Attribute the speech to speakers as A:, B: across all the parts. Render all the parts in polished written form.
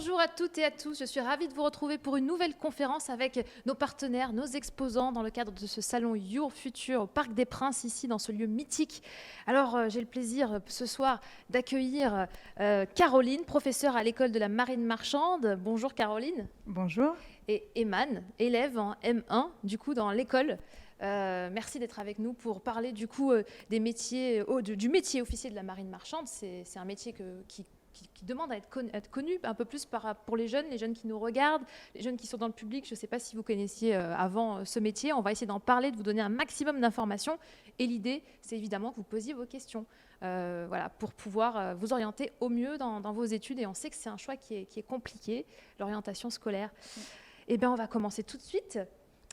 A: Bonjour à toutes et à tous, je suis ravie de vous retrouver pour une nouvelle conférence avec nos partenaires, nos exposants dans le cadre de ce salon Your Future au Parc des Princes, ici dans ce lieu mythique. Alors j'ai le plaisir ce soir d'accueillir Caroline, professeure à l'école de la marine marchande. Bonjour Caroline.
B: Bonjour.
A: Et Eman, élève en M1 du coup dans l'école. Merci d'être avec nous pour parler du coup des métiers, du métier officier de la marine marchande. C'est un métier qui demande à être connu un peu plus pour les jeunes qui nous regardent, les jeunes qui sont dans le public. Je ne sais pas si vous connaissiez avant ce métier. On va essayer d'en parler, de vous donner un maximum d'informations. Et l'idée, c'est évidemment que vous posiez vos questions voilà, pour pouvoir vous orienter au mieux dans vos études. Et on sait que c'est un choix qui est compliqué, l'orientation scolaire. Eh bien, on va commencer tout de suite.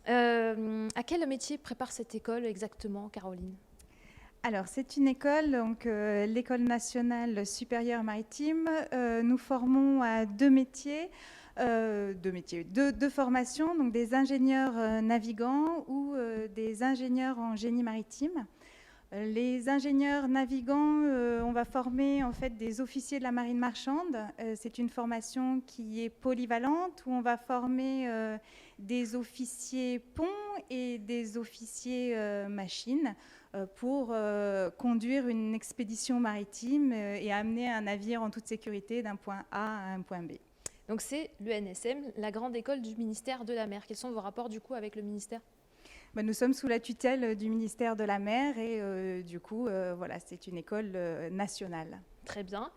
A: À quel métier prépare cette école exactement, Caroline ?
B: Alors, c'est une école, donc l'École nationale supérieure maritime. Nous formons à deux formations, donc des ingénieurs navigants ou des ingénieurs en génie maritime. Les ingénieurs navigants, on va former en fait des officiers de la marine marchande. C'est une formation qui est polyvalente où on va former des officiers ponts et des officiers machines pour conduire une expédition maritime et amener un navire en toute sécurité d'un point A à un point B.
A: Donc c'est l'ENSM, la grande école du ministère de la Mer. Quels sont vos rapports du coup avec le ministère ?
B: Nous sommes sous la tutelle du ministère de la Mer et du coup, voilà, c'est une école nationale.
A: Très bien.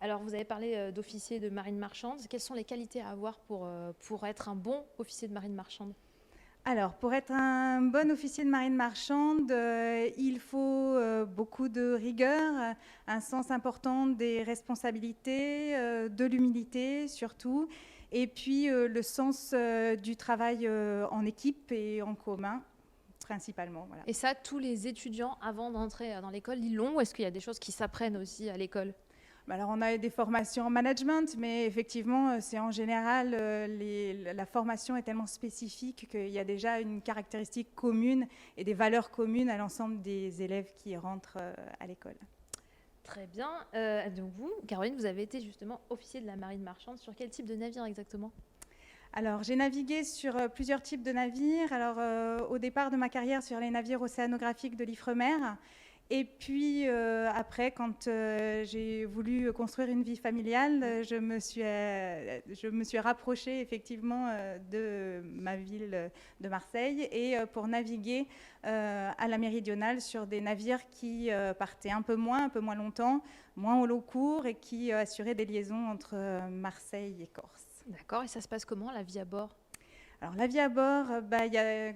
A: Alors, vous avez parlé d'officier de marine marchande. Quelles sont les qualités à avoir pour être un bon officier de marine marchande ?
B: Alors, pour être un bon officier de marine marchande, il faut beaucoup de rigueur, un sens important des responsabilités, de l'humilité surtout, et puis le sens du travail en équipe et en commun. Principalement, voilà.
A: Et ça, tous les étudiants, avant d'entrer dans l'école, ils l'ont, ou est-ce qu'il y a des choses qui s'apprennent aussi à l'école ?
B: Alors, on a des formations en management, mais effectivement, c'est en général, la formation est tellement spécifique qu'il y a déjà une caractéristique commune et des valeurs communes à l'ensemble des élèves qui rentrent à l'école.
A: Très bien. Donc vous, Caroline, vous avez été justement officier de la marine marchande. Sur quel type de navire exactement ?
B: Alors, j'ai navigué sur plusieurs types de navires. Alors, au départ de ma carrière, sur les navires océanographiques de l'Ifremer. Et puis, après, quand j'ai voulu construire une vie familiale, je me suis rapprochée effectivement de ma ville de Marseille et pour naviguer à la méridionale sur des navires qui partaient un peu moins longtemps, moins au long cours et qui assuraient des liaisons entre Marseille et Corse.
A: D'accord, et ça se passe comment, la vie à bord ?
B: Alors, la vie à bord,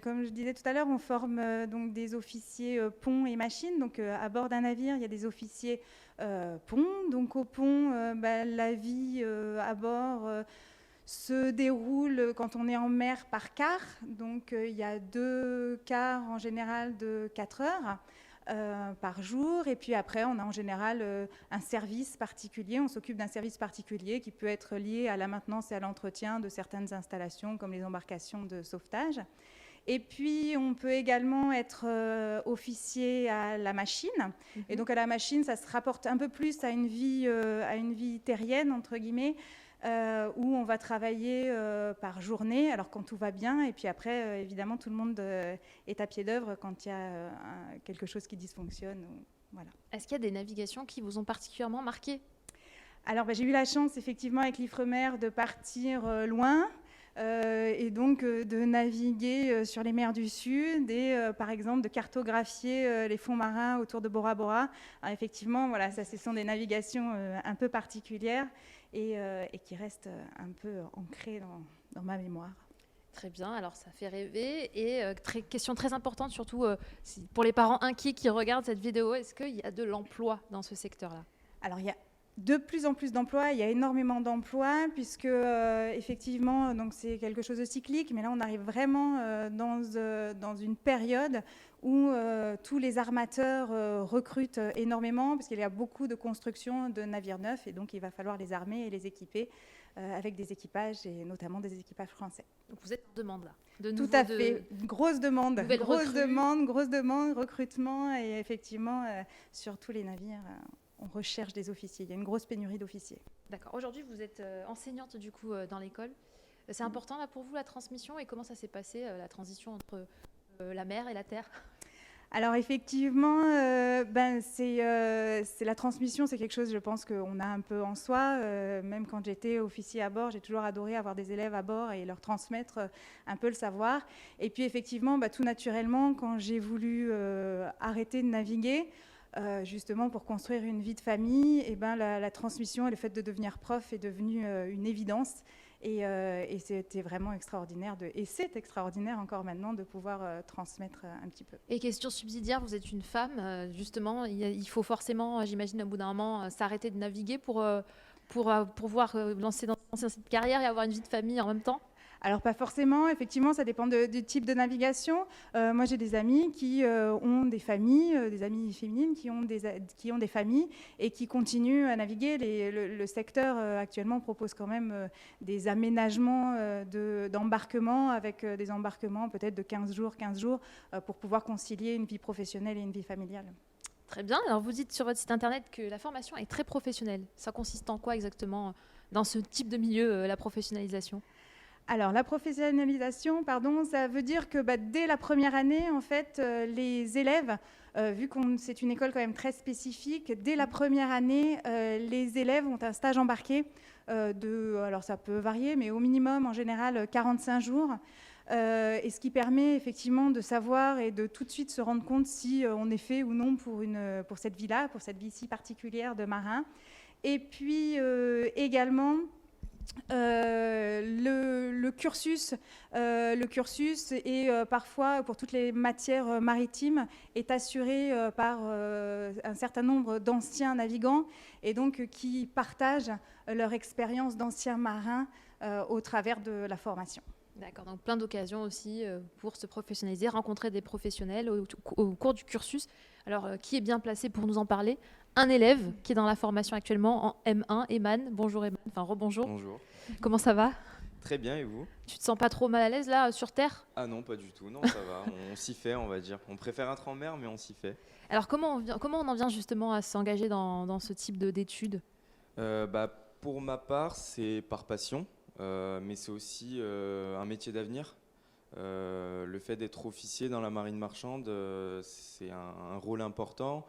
B: comme je disais tout à l'heure, on forme donc des officiers ponts et machines. Donc, à bord d'un navire, il y a des officiers ponts. Donc, au pont, la vie à bord se déroule quand on est en mer par quart. Donc, il y a 2 quarts en général de 4 heures. Par jour, et puis après on a en général un service particulier, on s'occupe d'un service particulier qui peut être lié à la maintenance et à l'entretien de certaines installations comme les embarcations de sauvetage. Et puis on peut également être officier à la machine, et donc à la machine ça se rapporte un peu plus à une vie terrienne entre guillemets, où on va travailler par journée, alors quand tout va bien, et puis après, évidemment, tout le monde est à pied d'œuvre quand il y a quelque chose qui dysfonctionne. Voilà.
A: Est-ce qu'il y a des navigations qui vous ont particulièrement marqué ?
B: Alors, j'ai eu la chance, effectivement, avec l'Ifremer, de partir loin, et donc de naviguer sur les mers du Sud et par exemple de cartographier les fonds marins autour de Bora Bora. Alors, effectivement, voilà, ça, ce sont des navigations un peu particulières et qui restent un peu ancrées dans ma mémoire.
A: Très bien, alors ça fait rêver. Et question très importante, surtout pour les parents inquiets qui regardent cette vidéo, est-ce qu'il y a de l'emploi dans ce secteur-là ?
B: Alors, il y a de plus en plus d'emplois, il y a énormément d'emplois puisque effectivement donc c'est quelque chose de cyclique, mais là on arrive vraiment dans une période où tous les armateurs recrutent énormément parce qu'il y a beaucoup de construction de navires neufs et donc il va falloir les armer et les équiper avec des équipages et notamment des équipages français.
A: Donc vous êtes en demande là.
B: Tout à fait, grosse demande, grosse demande, recrutement et effectivement sur tous les navires. on recherche des officiers. Il y a une grosse pénurie d'officiers.
A: D'accord. Aujourd'hui, vous êtes enseignante du coup dans l'école. C'est important là pour vous la transmission et comment ça s'est passé la transition entre la mer et la terre?
B: Alors effectivement, c'est la transmission, c'est quelque chose, je pense, qu'on a un peu en soi. Même quand j'étais officier à bord, j'ai toujours adoré avoir des élèves à bord et leur transmettre un peu le savoir. Et puis effectivement, tout naturellement, quand j'ai voulu arrêter de naviguer, justement pour construire une vie de famille, et la transmission et le fait de devenir prof est devenu une évidence. Et c'était vraiment extraordinaire, et c'est extraordinaire encore maintenant de pouvoir transmettre un petit peu.
A: Et question subsidiaire, vous êtes une femme, justement, il faut forcément, j'imagine, au bout d'un moment, s'arrêter de naviguer pour pouvoir lancer cette carrière et avoir une vie de famille en même temps?
B: Alors pas forcément, effectivement, ça dépend du type de navigation. Moi, j'ai des amis qui ont des familles, des amies féminines qui ont des familles et qui continuent à naviguer. Le secteur actuellement propose quand même des aménagements d'embarquement avec des embarquements peut-être de 15 jours pour pouvoir concilier une vie professionnelle et une vie familiale.
A: Très bien. Alors vous dites sur votre site internet que la formation est très professionnelle. Ça consiste en quoi exactement dans ce type de milieu, la professionnalisation?
B: Alors, la professionnalisation, ça veut dire que dès la première année, en fait, les élèves, vu que c'est une école quand même très spécifique, dès la première année, les élèves ont un stage embarqué alors ça peut varier, mais au minimum, en général, 45 jours. Et ce qui permet effectivement de savoir et de tout de suite se rendre compte si on est fait ou non pour cette vie-là, pour cette vie si particulière de marin. Et puis également... le cursus est parfois, pour toutes les matières maritimes, est assuré par un certain nombre d'anciens navigants et donc qui partagent leur expérience d'anciens marins au travers de la formation.
A: D'accord, donc plein d'occasions aussi pour se professionnaliser, rencontrer des professionnels au cours du cursus. Alors, qui est bien placé pour nous en parler? Un élève qui est dans la formation actuellement en M1, Eman. Bonjour Eman, enfin rebonjour.
C: Bonjour.
A: Comment ça va?
C: Très bien, et vous?
A: Tu te sens pas trop mal à l'aise là, sur Terre?
C: Ah non, pas du tout, non, ça va, on s'y fait, on va dire. On préfère être en mer, mais on s'y fait.
A: Alors, comment on en vient justement à s'engager dans ce type d'études?
C: Pour ma part, c'est par passion, mais c'est aussi un métier d'avenir. Le fait d'être officier dans la marine marchande, c'est un rôle important.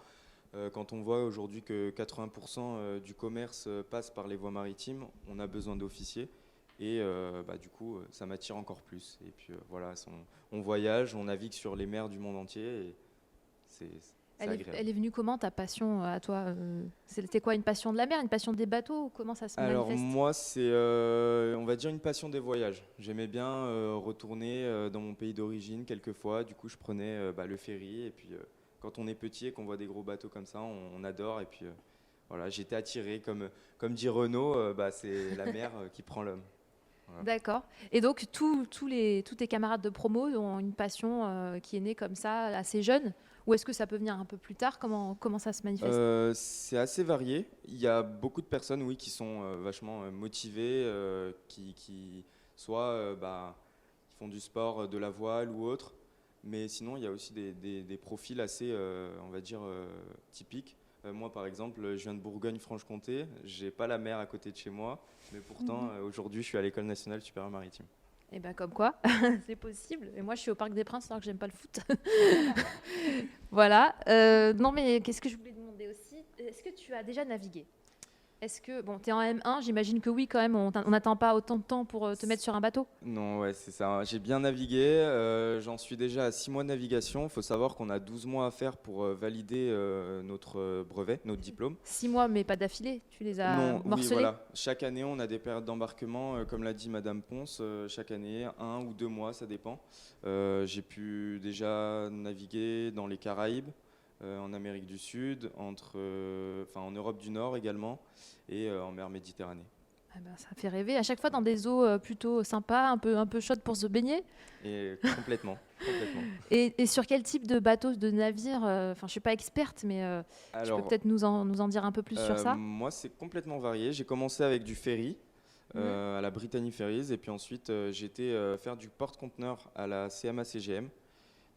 C: Quand on voit aujourd'hui que 80% du commerce passe par les voies maritimes, on a besoin d'officiers. Et du coup, ça m'attire encore plus. Et puis voilà, on voyage, on navigue sur les mers du monde entier. Et c'est agréable.
A: Elle est venue comment, ta passion à toi? C'était quoi, une passion de la mer, une passion des bateaux? Comment ça se manifeste?
C: Alors moi, c'est, on va dire, une passion des voyages. J'aimais bien retourner dans mon pays d'origine quelquefois. Du coup, je prenais le ferry. Et puis, quand on est petit et qu'on voit des gros bateaux comme ça, on adore. Et puis, voilà, j'étais attiré. Comme dit Renaud, c'est la mer qui prend l'homme. Voilà.
A: D'accord. Et donc, tous tes camarades de promo ont une passion qui est née comme ça, assez jeune? Ou est-ce que ça peut venir un peu plus tard? Comment ça se manifeste?
C: C'est assez varié. Il y a beaucoup de personnes, oui, qui sont vachement motivées, qui soit qui font du sport, de la voile ou autre. Mais sinon, il y a aussi des profils assez, on va dire, typiques. Moi, par exemple, je viens de Bourgogne-Franche-Comté. J'ai pas la mer à côté de chez moi, mais pourtant, aujourd'hui, je suis à l'École nationale supérieure maritime.
A: Eh bien, comme quoi, c'est possible. Et moi, je suis au Parc des Princes alors que j'aime pas le foot. Voilà. Non, mais qu'est-ce que je voulais demander aussi? Est-ce que tu as déjà navigué? Est-ce que, bon, tu es en M1, j'imagine que oui, quand même, on n'attend pas autant de temps pour te mettre sur un bateau?
C: Non, ouais, c'est ça. J'ai bien navigué. J'en suis déjà à 6 mois de navigation. Il faut savoir qu'on a 12 mois à faire pour valider notre brevet, notre diplôme.
A: 6 mois, mais pas d'affilée. Tu les as
C: Non, oui,
A: morcelés?
C: voilà. Chaque année, on a des périodes d'embarquement, comme l'a dit Madame Ponce. Chaque année, 1 ou 2 mois, ça dépend. J'ai pu déjà naviguer dans les Caraïbes, en Amérique du Sud, en Europe du Nord également, et en mer Méditerranée.
A: Ah ben, ça fait rêver. À chaque fois dans des eaux plutôt sympas, un peu chaudes pour se baigner.
C: Et complètement, complètement.
A: Et sur quel type de bateau, de navire? Enfin, je suis pas experte, mais tu peux peut-être nous en dire un peu plus sur ça?
C: Moi, c'est complètement varié. J'ai commencé avec du ferry à la Brittany Ferries, et puis ensuite j'ai été faire du porte-conteneur à la CMA-CGM.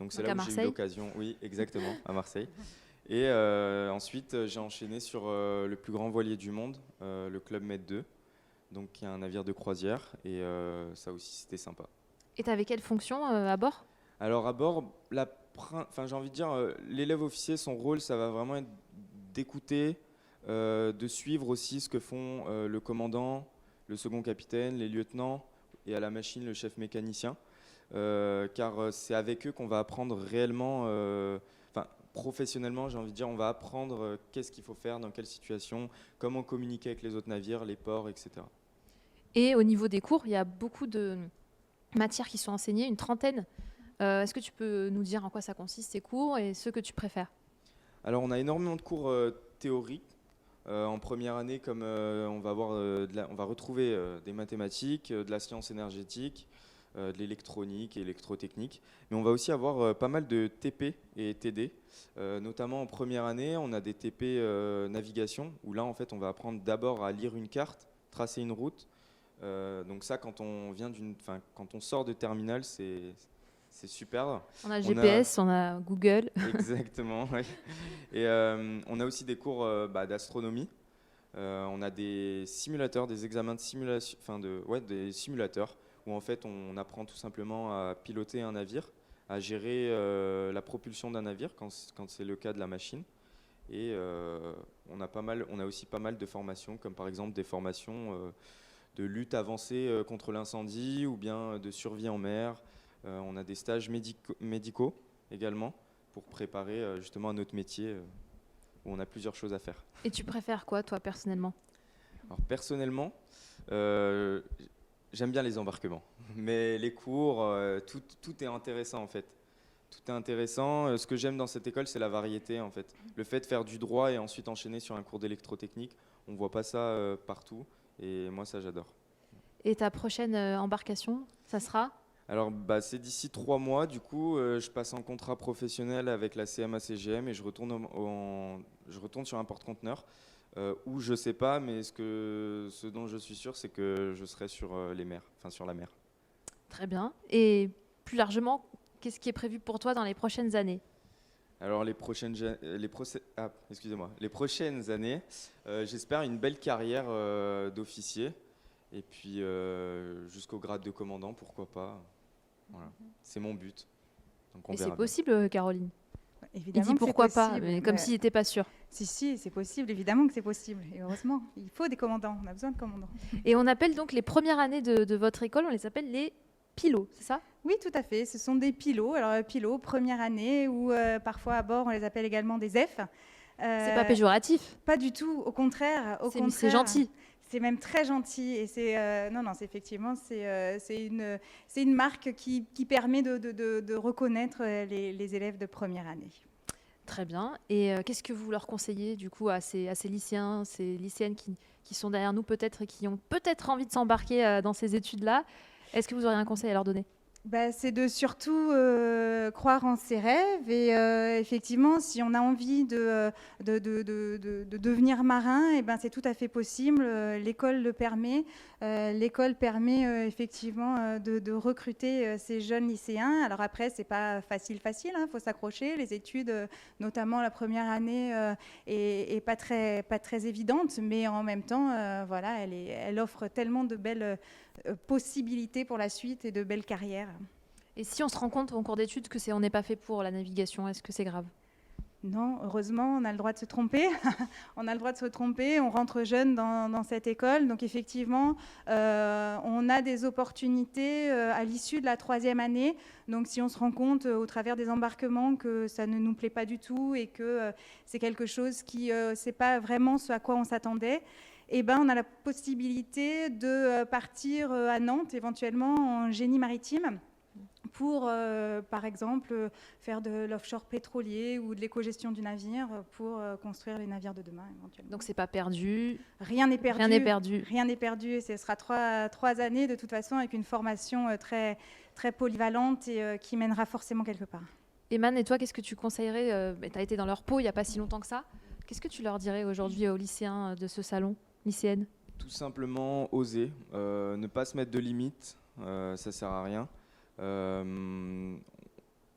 C: Donc c'est
A: Donc
C: là
A: à
C: où j'ai eu
A: Marseille?
C: l'occasion, oui, exactement, à Marseille. Et ensuite, j'ai enchaîné sur le plus grand voilier du monde, le Club Med 2, donc qui est un navire de croisière. Et ça aussi, c'était sympa.
A: Et tu avais quelle fonction à bord?
C: Alors à bord, j'ai envie de dire, l'élève officier, son rôle, ça va vraiment être d'écouter, de suivre aussi ce que font le commandant, le second capitaine, les lieutenants et à la machine le chef mécanicien. Car c'est avec eux qu'on va apprendre réellement, professionnellement, j'ai envie de dire, on va apprendre qu'est-ce qu'il faut faire, dans quelle situation, comment communiquer avec les autres navires, les ports, etc.
A: Et au niveau des cours, il y a beaucoup de matières qui sont enseignées, une trentaine. Est-ce que tu peux nous dire en quoi ça consiste ces cours et ceux que tu préfères?
C: Alors on a énormément de cours théoriques. En première année, comme on va retrouver des mathématiques, de la science énergétique, de l'électronique et électrotechnique. Mais on va aussi avoir pas mal de TP et TD. Notamment en première année, on a des TP navigation, où là, en fait, on va apprendre d'abord à lire une carte, tracer une route. Donc ça, quand on sort de terminal, c'est super.
A: On a GPS, on a Google.
C: Exactement, oui. Et on a aussi des cours d'astronomie. On a des simulateurs, des examens de simulation, des simulateurs où en fait on apprend tout simplement à piloter un navire, à gérer la propulsion d'un navire quand c'est le cas de la machine. Et on a aussi pas mal de formations, comme par exemple des formations de lutte avancée contre l'incendie ou bien de survie en mer. On a des stages médicaux également pour préparer justement à notre métier où on a plusieurs choses à faire.
A: Et tu préfères quoi, toi, personnellement?
C: Alors personnellement, j'aime bien les embarquements, mais les cours, tout est intéressant en fait. Tout est intéressant. Ce que j'aime dans cette école, c'est la variété en fait. Le fait de faire du droit et ensuite enchaîner sur un cours d'électrotechnique, on ne voit pas ça partout et moi ça j'adore.
A: Et ta prochaine embarcation, ça sera?
C: Alors c'est d'ici 3 mois, du coup je passe en contrat professionnel avec la CMA-CGM et je retourne sur un porte-conteneur où je sais pas, mais ce dont je suis sûr, c'est que je serai sur les mers, sur la mer.
A: Très bien. Et plus largement, qu'est-ce qui est prévu pour toi dans les prochaines années?
C: Alors les prochaines années, j'espère une belle carrière d'officier et puis jusqu'au grade de commandant, pourquoi pas. Voilà. C'est mon but. Donc on
A: Et
C: verra
A: c'est
C: bien.
A: possible, Caroline? Il
B: Évidemment
A: dit
B: que c'est
A: pourquoi pas,
B: possible,
A: mais comme s'il n'était pas sûr.
B: Si, c'est possible, évidemment que c'est possible. Et heureusement, il faut des commandants, on a besoin de commandants.
A: Et on appelle donc les premières années de votre école, on les appelle les pilots, c'est ça?
B: Oui, tout à fait, ce sont des pilots. Alors pilots, première année, ou parfois à bord, on les appelle également des F.
A: C'est pas péjoratif?
B: Pas du tout, au contraire.
A: C'est gentil.
B: C'est même très gentil et effectivement c'est une marque qui permet de reconnaître les élèves de première année.
A: Très bien. Et qu'est-ce que vous leur conseillez du coup à ces lycéens, ces lycéennes qui sont derrière nous peut-être et qui ont peut-être envie de s'embarquer dans ces études-là? Est-ce que vous auriez un conseil à leur donner?
B: C'est de surtout croire en ses rêves et effectivement, si on a envie de devenir marin, c'est tout à fait possible. L'école le permet. L'école permet effectivement de recruter ces jeunes lycéens. Alors après, c'est pas facile, hein, faut s'accrocher. Les études, notamment la première année, est pas très évidente, mais en même temps, elle offre tellement de belles possibilités pour la suite et de belles carrières.
A: Et si on se rend compte en cours d'études que on n'est pas fait pour la navigation, est-ce que c'est grave?
B: Non, heureusement, on a le droit de se tromper. On a le droit de se tromper, on rentre jeune dans cette école. Donc effectivement, on a des opportunités à l'issue de la 3e année. Donc si on se rend compte au travers des embarquements que ça ne nous plaît pas du tout et que c'est quelque chose qui c'est pas vraiment ce à quoi on s'attendait, on a la possibilité de partir à Nantes, éventuellement en génie maritime, pour, par exemple, faire de l'offshore pétrolier ou de l'éco-gestion du navire pour construire les navires de demain, éventuellement.
A: Donc, c'est pas perdu.
B: Rien n'est perdu.
A: Rien n'est perdu.
B: Rien n'est perdu. Ce sera 3 années, de toute façon, avec une formation très, très polyvalente et qui mènera forcément quelque part.
A: Eman, et toi, qu'est-ce que tu conseillerais? Tu as été dans leur peau il n'y a pas si longtemps que ça. Qu'est-ce que tu leur dirais aujourd'hui aux lycéens de ce salon, lycéennes?
C: Tout simplement oser, ne pas se mettre de limites, ça sert à rien.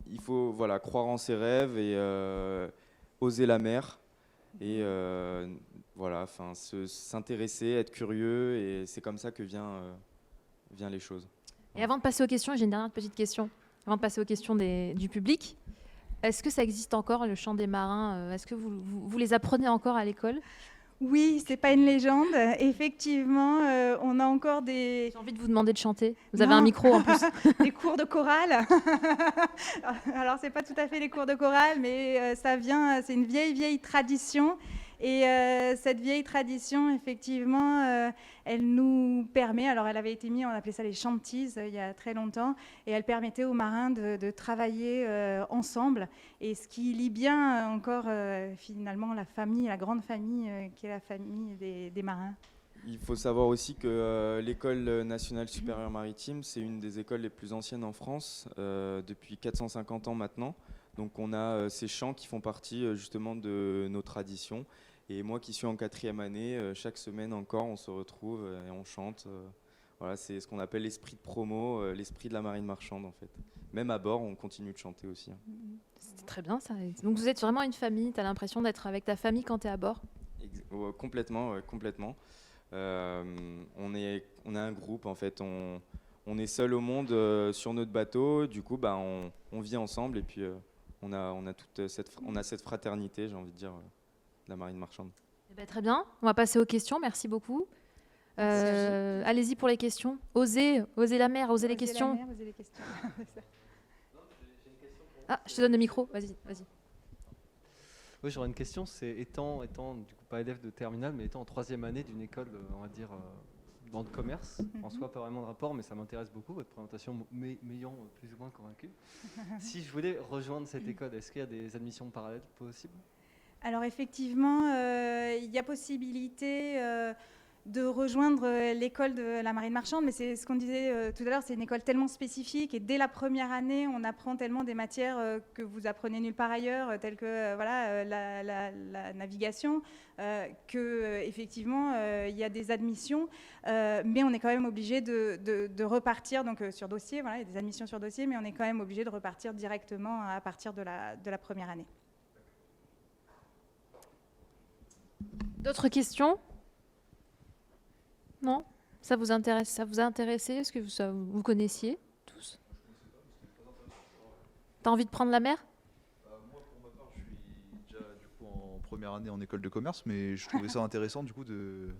C: Il faut croire en ses rêves et oser la mer et voilà, enfin s'intéresser, être curieux, et c'est comme ça que vient les choses.
A: Et avant de passer aux questions, j'ai une dernière petite question. Avant de passer aux questions du public, est-ce que ça existe encore, le chant des marins? Est-ce que vous les apprenez encore à l'école?
B: Oui, c'est pas une légende. Effectivement, on a encore des
A: J'ai envie de vous demander de chanter. Vous avez
B: Non.
A: un micro en plus.
B: des cours de chorale. Alors, c'est pas tout à fait les cours de chorale, mais ça vient, c'est une vieille tradition. Et cette vieille tradition, effectivement, elle nous permet, alors elle avait été mise, on appelait ça les chantises il y a très longtemps, et elle permettait aux marins de travailler ensemble. Et ce qui lie bien encore finalement la famille, la grande famille qui est la famille des marins.
C: Il faut savoir aussi que l'École nationale supérieure maritime, c'est une des écoles les plus anciennes en France, depuis 450 ans maintenant. Donc on a ces chants qui font partie justement de nos traditions. Et moi qui suis en 4e année, chaque semaine encore, on se retrouve et on chante. Voilà, c'est ce qu'on appelle l'esprit de promo, l'esprit de la marine marchande en fait. Même à bord, on continue de chanter aussi.
A: C'était très bien ça. Donc vous êtes vraiment une famille, tu as l'impression d'être avec ta famille quand tu es à bord?
C: Complètement, complètement. On est un groupe en fait, on est seul au monde sur notre bateau, du coup on vit ensemble et puis on a cette fraternité, j'ai envie de dire, de la marine marchande.
A: Eh ben, très bien, on va passer aux questions, merci beaucoup. Allez-y pour les questions. Osez la mer, osez les questions.
B: Osez les questions.
A: Ah, je te donne le micro, vas-y.
D: Oui, j'aurais une question, c'est étant du coup pas élève de terminale, mais étant en 3e année d'une école, on va dire, dans le commerce, en soi pas vraiment de rapport, mais ça m'intéresse beaucoup, votre présentation m'ayant plus ou moins convaincu. Si je voulais rejoindre cette école, est-ce qu'il y a des admissions parallèles possibles?
B: Alors effectivement, il y a possibilité de rejoindre l'école de la marine marchande, mais c'est ce qu'on disait tout à l'heure, c'est une école tellement spécifique et dès la première année, on apprend tellement des matières que vous apprenez nulle part ailleurs, telles que la navigation, que effectivement il y a des admissions, mais on est quand même obligé de repartir donc sur dossier. Voilà, il y a des admissions sur dossier, mais on est quand même obligé de repartir directement à partir de la première année.
A: D'autres questions? Non? Ça vous intéresse? Ça vous a intéressé? Est-ce que vous connaissiez tous? T'as envie de prendre la mer?
E: Moi, pour ma part, je suis déjà du coup en première année en école de commerce, mais je trouvais ça intéressant du coup de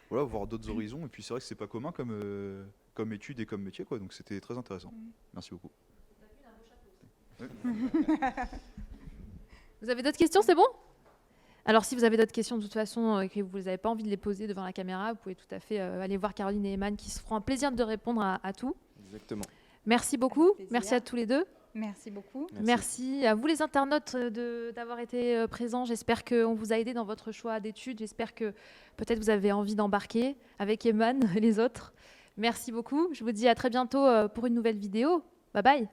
E: voir d'autres horizons. Et puis c'est vrai que c'est pas commun comme étude et comme métier, quoi. Donc c'était très intéressant. Merci beaucoup.
A: Vous avez d'autres questions? C'est bon? Alors, si vous avez d'autres questions, de toute façon, et que vous n'avez pas envie de les poser devant la caméra, vous pouvez tout à fait aller voir Caroline et Eman qui se feront un plaisir de répondre à tout.
C: Exactement.
A: Merci beaucoup.
B: plaisir.
A: Merci à tous les deux.
B: Merci beaucoup.
A: Merci à vous les internautes d'avoir été présents. J'espère qu'on vous a aidé dans votre choix d'études. J'espère que peut-être vous avez envie d'embarquer avec Eman et les autres. Merci beaucoup. Je vous dis à très bientôt pour une nouvelle vidéo. Bye bye.